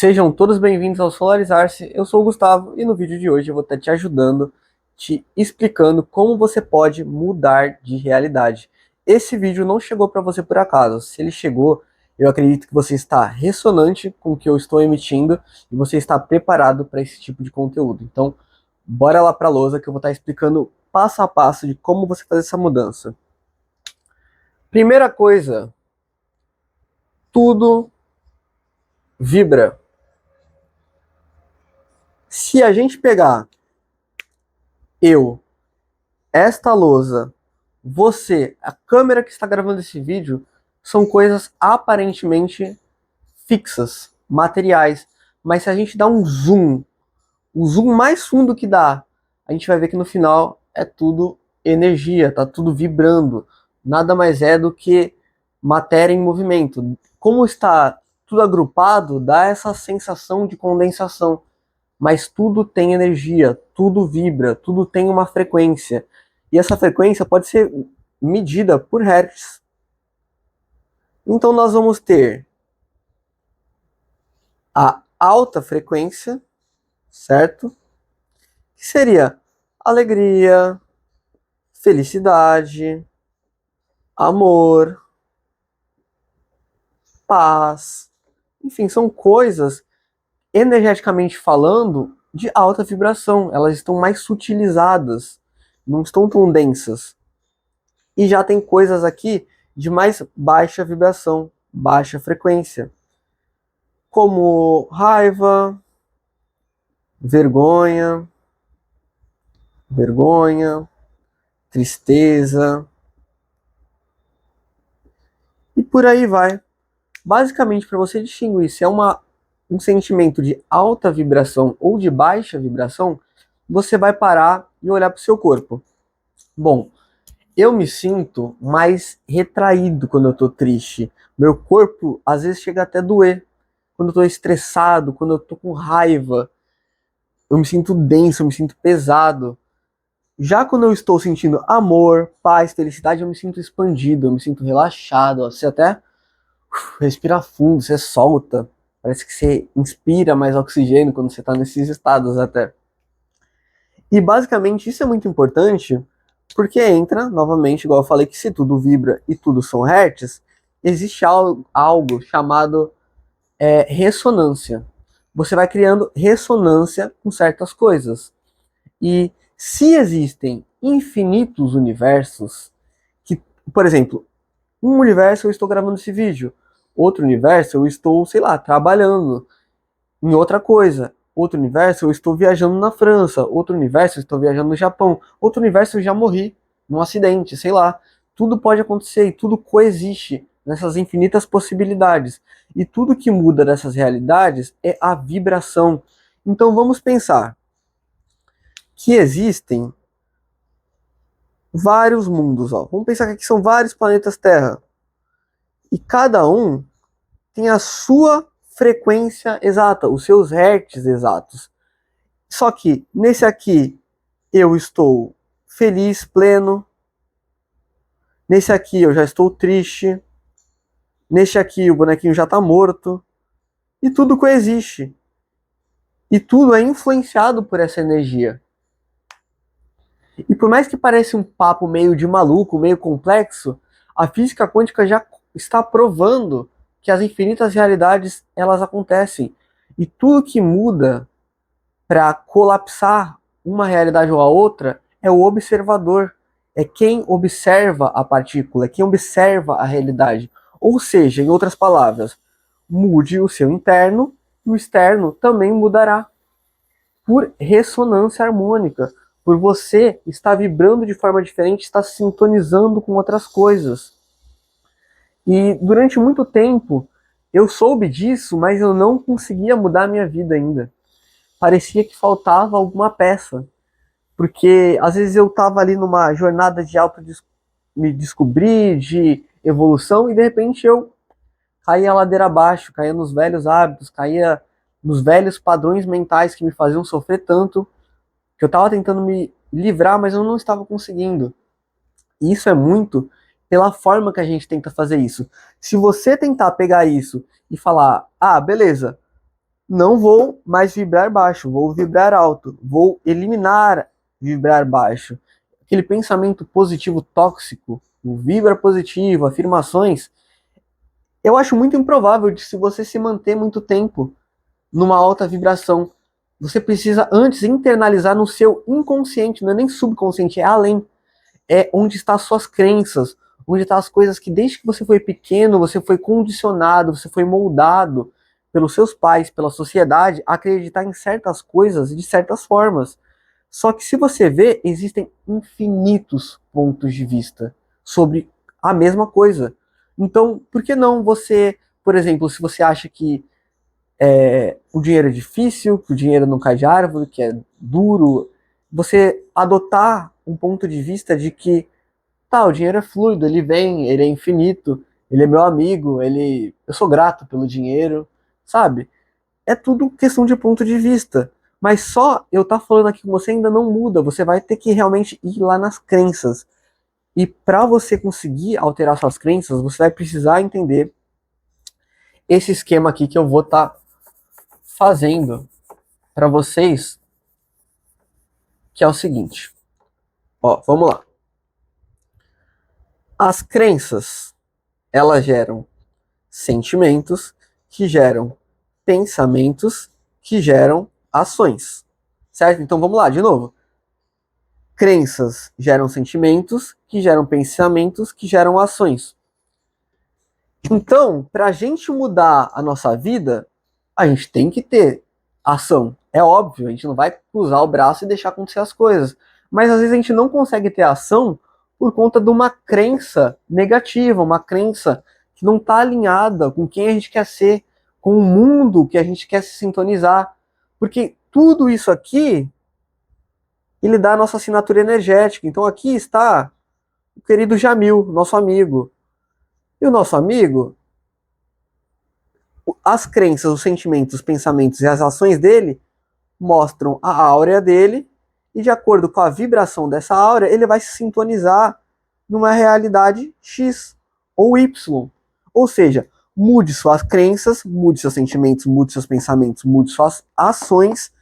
Sejam todos bem-vindos ao Solarizar-se. Eu sou o Gustavo e no vídeo de hoje eu vou estar te ajudando, te explicando como você pode mudar de realidade. Esse vídeo não chegou para você por acaso. Se ele chegou, eu acredito que você está ressonante com o que eu estou emitindo e você está preparado para esse tipo de conteúdo. Então, bora lá para a lousa que eu vou estar explicando passo a passo de como você fazer essa mudança. Primeira coisa, tudo vibra. Se a gente pegar eu, esta lousa, você, a câmera que está gravando esse vídeo, são coisas aparentemente fixas, materiais. Mas se a gente dá um zoom, o zoom mais fundo que dá, a gente vai ver que no final é tudo energia, tá tudo vibrando. Nada mais é do que matéria em movimento. Como está tudo agrupado, dá essa sensação de condensação. Mas tudo tem energia, tudo vibra, tudo tem uma frequência. E essa frequência pode ser medida por hertz. Então nós vamos ter a alta frequência, certo? Que seria alegria, felicidade, amor, paz. Enfim, são coisas, energeticamente falando, de alta vibração. Elas estão mais sutilizadas, não estão tão densas. E já tem coisas aqui de mais baixa vibração, baixa frequência, como raiva, vergonha, tristeza e por aí vai. Basicamente, para você distinguir se é um sentimento de alta vibração ou de baixa vibração, você vai parar e olhar para o seu corpo. Bom, eu me sinto mais retraído quando eu tô triste. Meu corpo às vezes chega até a doer. Quando eu tô estressado, quando eu tô com raiva, eu me sinto denso, eu me sinto pesado. Já quando eu estou sentindo amor, paz, felicidade, eu me sinto expandido, eu me sinto relaxado. Você até respira fundo, você solta. Parece que você inspira mais oxigênio quando você está nesses estados até. E basicamente isso é muito importante porque entra, novamente, igual eu falei, que se tudo vibra e tudo são hertz, existe algo chamado ressonância. Você vai criando ressonância com certas coisas. E se existem infinitos universos, que, por exemplo, um universo eu estou gravando esse vídeo, outro universo eu estou, sei lá, trabalhando em outra coisa, outro universo eu estou viajando na França, outro universo eu estou viajando no Japão, outro universo eu já morri num acidente, sei lá. Tudo pode acontecer e tudo coexiste nessas infinitas possibilidades. E tudo que muda dessas realidades é a vibração. Então vamos pensar que existem vários mundos, ó. Vamos pensar que aqui são vários planetas Terra. E cada um tem a sua frequência exata, os seus hertz exatos. Só que nesse aqui eu estou feliz, pleno. Nesse aqui eu já estou triste. Neste aqui o bonequinho já está morto. E tudo coexiste. E tudo é influenciado por essa energia. E por mais que pareça um papo meio de maluco, meio complexo, a física quântica já está provando que as infinitas realidades elas acontecem. E tudo que muda para colapsar uma realidade ou a outra é o observador. É quem observa a partícula, é quem observa a realidade. Ou seja, em outras palavras, mude o seu interno e o externo também mudará por ressonância harmônica, por você estar vibrando de forma diferente, estar se sintonizando com outras coisas. E durante muito tempo eu soube disso, mas eu não conseguia mudar a minha vida ainda. Parecia que faltava alguma peça, porque às vezes eu estava ali numa jornada de me descobrir, de evolução, e de repente eu caía a ladeira abaixo, caía nos velhos hábitos, caía nos velhos padrões mentais que me faziam sofrer tanto, que eu estava tentando me livrar, mas eu não estava conseguindo. E isso é muito pela forma que a gente tenta fazer isso. Se você tentar pegar isso e falar, ah, beleza, não vou mais vibrar baixo, vou vibrar alto, vou eliminar vibrar baixo. Aquele pensamento positivo tóxico, o vibra positivo, afirmações, eu acho muito improvável de se você se manter muito tempo numa alta vibração. Você precisa antes internalizar no seu inconsciente, não é nem subconsciente, é além. É onde estão as suas crenças, onde estão as coisas que desde que você foi pequeno, você foi condicionado, você foi moldado pelos seus pais, pela sociedade, a acreditar em certas coisas de certas formas. Só que se você vê, existem infinitos pontos de vista sobre a mesma coisa. Então, por que não você, por exemplo, se você acha que o dinheiro é difícil, que o dinheiro não cai de árvore, que é duro, você adotar um ponto de vista de que tá, o dinheiro é fluido, ele vem, ele é infinito, ele é meu amigo, eu sou grato pelo dinheiro, sabe? É tudo questão de ponto de vista. Mas só eu estar falando aqui com você ainda não muda, você vai ter que realmente ir lá nas crenças. E para você conseguir alterar suas crenças, você vai precisar entender esse esquema aqui que eu vou estar fazendo para vocês, que é o seguinte. Ó, vamos lá. As crenças, elas geram sentimentos, que geram pensamentos, que geram ações. Certo? Então vamos lá, de novo. Crenças geram sentimentos, que geram pensamentos, que geram ações. Então, para a gente mudar a nossa vida, a gente tem que ter ação. É óbvio, a gente não vai cruzar o braço e deixar acontecer as coisas. Mas às vezes a gente não consegue ter ação por conta de uma crença negativa, uma crença que não está alinhada com quem a gente quer ser, com o mundo que a gente quer se sintonizar. Porque tudo isso aqui, ele dá a nossa assinatura energética. Então aqui está o querido Jamil, nosso amigo. E o nosso amigo, as crenças, os sentimentos, os pensamentos e as ações dele mostram a áurea dele, e de acordo com a vibração dessa áurea, ele vai se sintonizar numa realidade X ou Y. Ou seja, mude suas crenças, mude seus sentimentos, mude seus pensamentos, mude suas ações,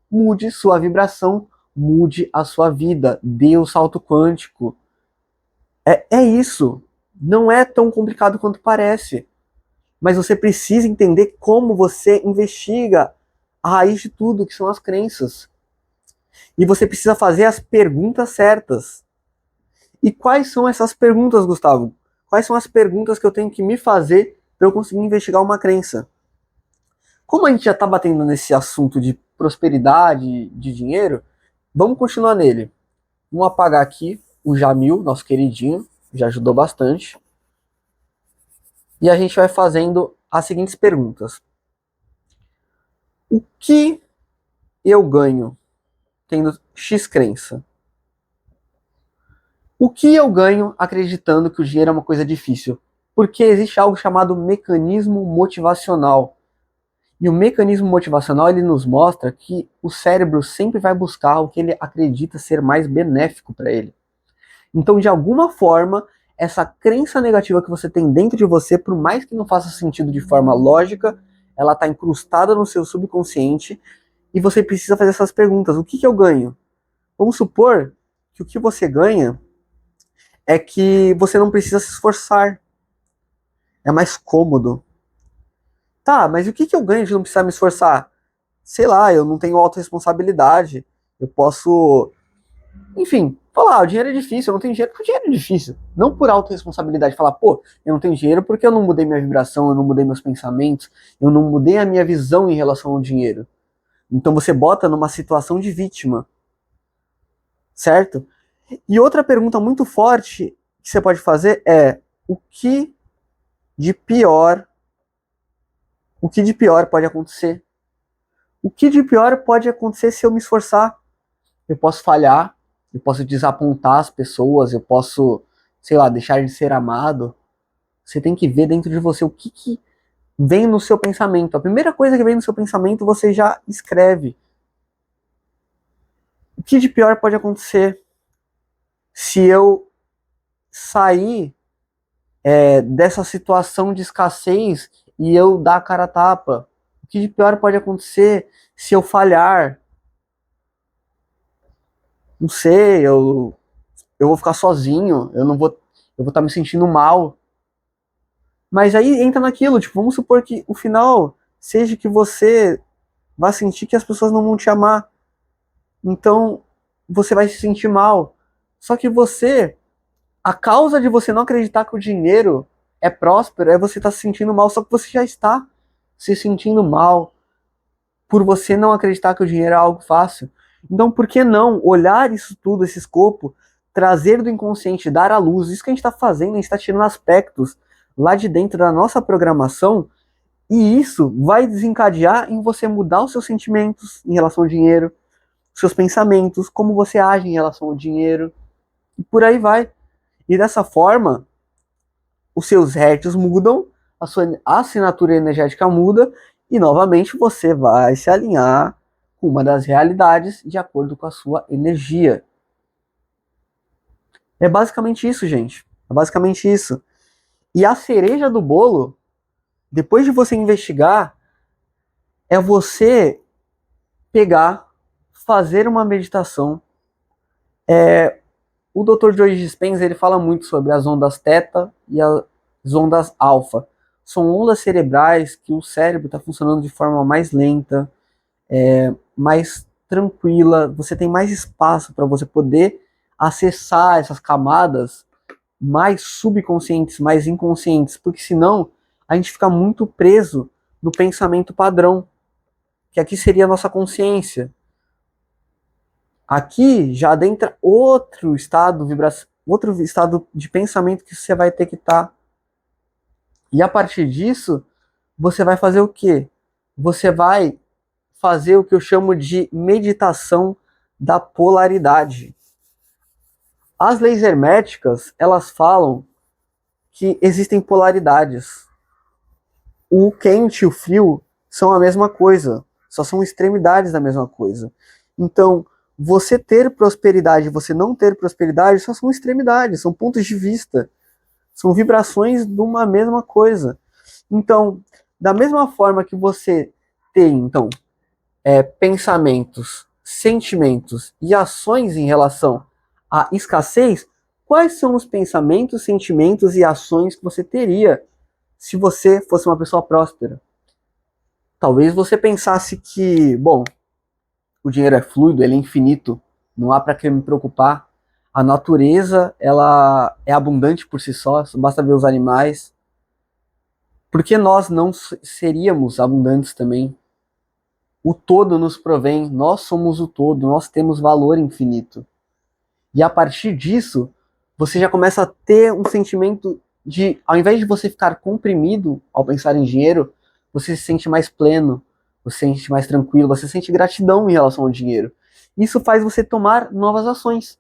mude sua vibração, mude a sua vida, dê o salto quântico. É isso. Não é tão complicado quanto parece. Mas você precisa entender como você investiga a raiz de tudo, que são as crenças. E você precisa fazer as perguntas certas. E quais são essas perguntas, Gustavo? Quais são as perguntas que eu tenho que me fazer para eu conseguir investigar uma crença? Como a gente já está batendo nesse assunto de prosperidade, de dinheiro, vamos continuar nele. Vamos apagar aqui o Jamil, nosso queridinho, já ajudou bastante. E a gente vai fazendo as seguintes perguntas. O que eu ganho tendo X crença? O que eu ganho acreditando que o dinheiro é uma coisa difícil? Porque existe algo chamado mecanismo motivacional. E o mecanismo motivacional ele nos mostra que o cérebro sempre vai buscar o que ele acredita ser mais benéfico para ele. Então, de alguma forma, essa crença negativa que você tem dentro de você, por mais que não faça sentido de forma lógica, ela está incrustada no seu subconsciente e você precisa fazer essas perguntas. O que eu ganho? Vamos supor que o que você ganha é que você não precisa se esforçar. É mais cômodo. Tá, mas o que eu ganho de não precisar me esforçar? Sei lá, eu não tenho autorresponsabilidade. Eu posso. Enfim, falar, o dinheiro é difícil, eu não tenho dinheiro porque o dinheiro é difícil. Não por autorresponsabilidade. Falar, pô, eu não tenho dinheiro porque eu não mudei minha vibração, eu não mudei meus pensamentos, eu não mudei a minha visão em relação ao dinheiro. Então você bota numa situação de vítima. Certo? E outra pergunta muito forte que você pode fazer é de pior, o que de pior pode acontecer? O que de pior pode acontecer se eu me esforçar? Eu posso falhar, eu posso desapontar as pessoas, eu posso, sei lá, deixar de ser amado. Você tem que ver dentro de você o que vem no seu pensamento. A primeira coisa que vem no seu pensamento você já escreve. O que de pior pode acontecer se eu sair dessa situação de escassez e eu dar a cara a tapa? O que de pior pode acontecer se eu falhar? Não sei, eu vou ficar sozinho, eu vou estar me sentindo mal. Mas aí entra naquilo, tipo, vamos supor que o final seja que você vai sentir que as pessoas não vão te amar. Então, você vai se sentir mal. Só que a causa de você não acreditar que o dinheiro é próspero é você estar se sentindo mal, só que você já está se sentindo mal por você não acreditar que o dinheiro é algo fácil. Então, por que não olhar isso tudo, esse escopo, trazer do inconsciente, dar à luz? Isso que a gente está fazendo, a gente está tirando aspectos lá de dentro da nossa programação, e isso vai desencadear em você mudar os seus sentimentos em relação ao dinheiro, seus pensamentos, como você age em relação ao dinheiro, e por aí vai. E dessa forma, os seus hertz mudam, a sua assinatura energética muda, e novamente você vai se alinhar com uma das realidades de acordo com a sua energia. É basicamente isso, gente. É basicamente isso. E a cereja do bolo, depois de você investigar, é você pegar, fazer uma meditação. O Dr. Joe Dispenza, ele fala muito sobre as ondas teta e as ondas alfa. São ondas cerebrais que o cérebro está funcionando de forma mais lenta, mais tranquila. Você tem mais espaço para você poder acessar essas camadas mais subconscientes, mais inconscientes, porque senão a gente fica muito preso no pensamento padrão, que aqui seria a nossa consciência. Aqui já adentra outro estado outro estado de pensamento que você vai ter que estar. E a partir disso, você vai fazer o quê? Você vai fazer o que eu chamo de meditação da polaridade. As leis herméticas, elas falam que existem polaridades. O quente e o frio são a mesma coisa, só são extremidades da mesma coisa. Então, você ter prosperidade e você não ter prosperidade só são extremidades, são pontos de vista, são vibrações de uma mesma coisa. Então, da mesma forma que você tem, então, pensamentos, sentimentos e ações em relação à escassez, quais são os pensamentos, sentimentos e ações que você teria se você fosse uma pessoa próspera? Talvez você pensasse que, bom, o dinheiro é fluido, ele é infinito, não há para que me preocupar. A natureza, ela é abundante por si só basta ver os animais. Por que nós não seríamos abundantes também? O todo nos provém, nós somos o todo, nós temos valor infinito. E a partir disso, você já começa a ter um sentimento de, ao invés de você ficar comprimido ao pensar em dinheiro, você se sente mais pleno, você se sente mais tranquilo, você sente gratidão em relação ao dinheiro. Isso faz você tomar novas ações.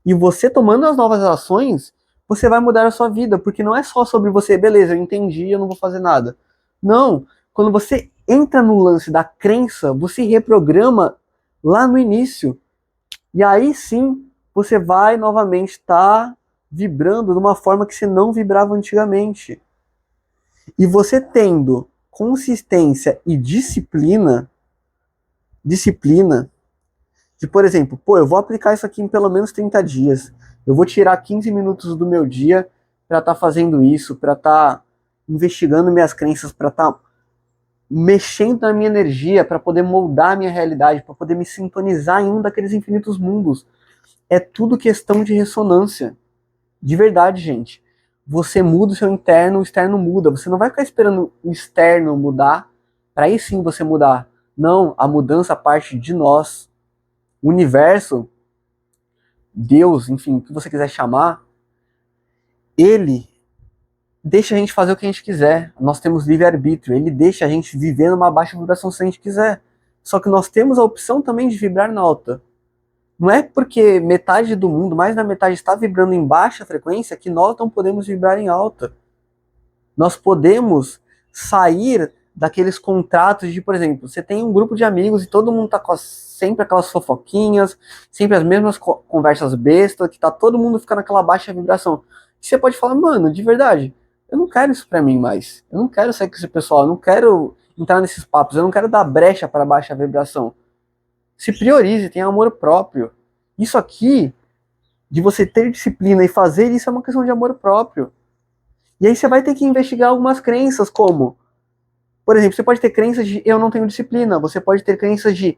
E você tomando as novas ações, você vai mudar a sua vida, porque não é só sobre você, beleza, eu entendi, eu não vou fazer nada. Não, quando você entra no lance da crença, você reprograma lá no início. E aí sim, você vai novamente estar vibrando de uma forma que você não vibrava antigamente. E você tendo consistência e disciplina, de, por exemplo, pô, eu vou aplicar isso aqui em pelo menos 30 dias. Eu vou tirar 15 minutos do meu dia para estar fazendo isso, para estar investigando minhas crenças, para estar mexendo na minha energia, para poder moldar a minha realidade, para poder me sintonizar em um daqueles infinitos mundos. É tudo questão de ressonância. De verdade, gente. Você muda o seu interno, o externo muda. Você não vai ficar esperando o externo mudar, para aí sim você mudar. Não, a mudança parte de nós. O universo, Deus, enfim, o que você quiser chamar, ele deixa a gente fazer o que a gente quiser. Nós temos livre-arbítrio. Ele deixa a gente viver numa baixa vibração se a gente quiser. Só que nós temos a opção também de vibrar na alta. Não é porque metade do mundo, mais da metade, está vibrando em baixa frequência que nós não podemos vibrar em alta. Nós podemos sair daqueles contratos de, por exemplo, você tem um grupo de amigos e todo mundo tá com sempre aquelas fofoquinhas, sempre as mesmas conversas bestas, que tá todo mundo ficando naquela baixa vibração. E você pode falar, mano, de verdade, eu não quero isso pra mim mais. Eu não quero sair com esse pessoal, eu não quero entrar nesses papos, eu não quero dar brecha para baixa vibração. Se priorize, tenha amor próprio. Isso aqui, de você ter disciplina e fazer isso, é uma questão de amor próprio. E aí você vai ter que investigar algumas crenças, como, por exemplo, você pode ter crenças de eu não tenho disciplina, você pode ter crenças de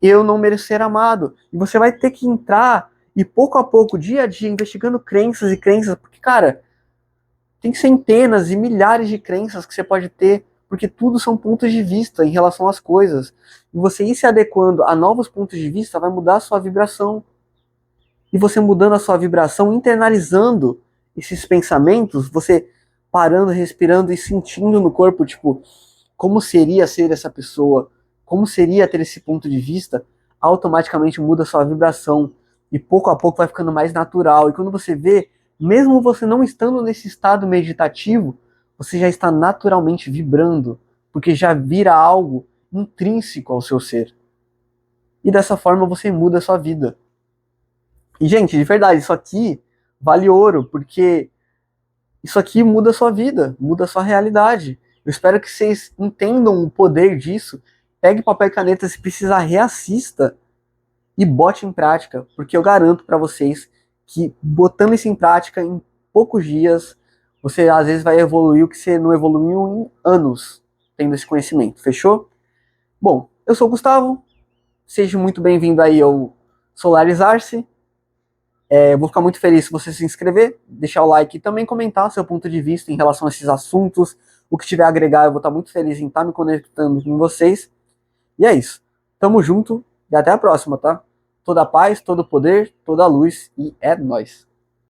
eu não mereço ser amado. E você vai ter que entrar e pouco a pouco, dia a dia, investigando crenças e crenças, porque, cara, tem centenas e milhares de crenças que você pode ter, porque tudo são pontos de vista em relação às coisas. E você ir se adequando a novos pontos de vista vai mudar a sua vibração. E você mudando a sua vibração, internalizando esses pensamentos, você parando, respirando e sentindo no corpo, tipo, como seria ser essa pessoa, como seria ter esse ponto de vista, automaticamente muda a sua vibração. E pouco a pouco vai ficando mais natural. E quando você vê, mesmo você não estando nesse estado meditativo, você já está naturalmente vibrando, porque já vira algo intrínseco ao seu ser. E dessa forma você muda a sua vida. E, gente, de verdade, isso aqui vale ouro, porque isso aqui muda a sua vida, muda a sua realidade. Eu espero que vocês entendam o poder disso. Pegue papel e caneta, se precisar, reassista e bote em prática, porque eu garanto para vocês que botando isso em prática, em poucos dias, você às vezes vai evoluir o que você não evoluiu em anos tendo esse conhecimento. Fechou? Bom, eu sou o Gustavo. Seja muito bem-vindo aí ao Solarizar-se. Vou ficar muito feliz se você se inscrever, deixar o like e também comentar seu ponto de vista em relação a esses assuntos. O que tiver a agregar, eu vou estar muito feliz em estar me conectando com vocês. E é isso. Tamo junto e até a próxima, tá? Toda paz, todo poder, toda luz e é nóis.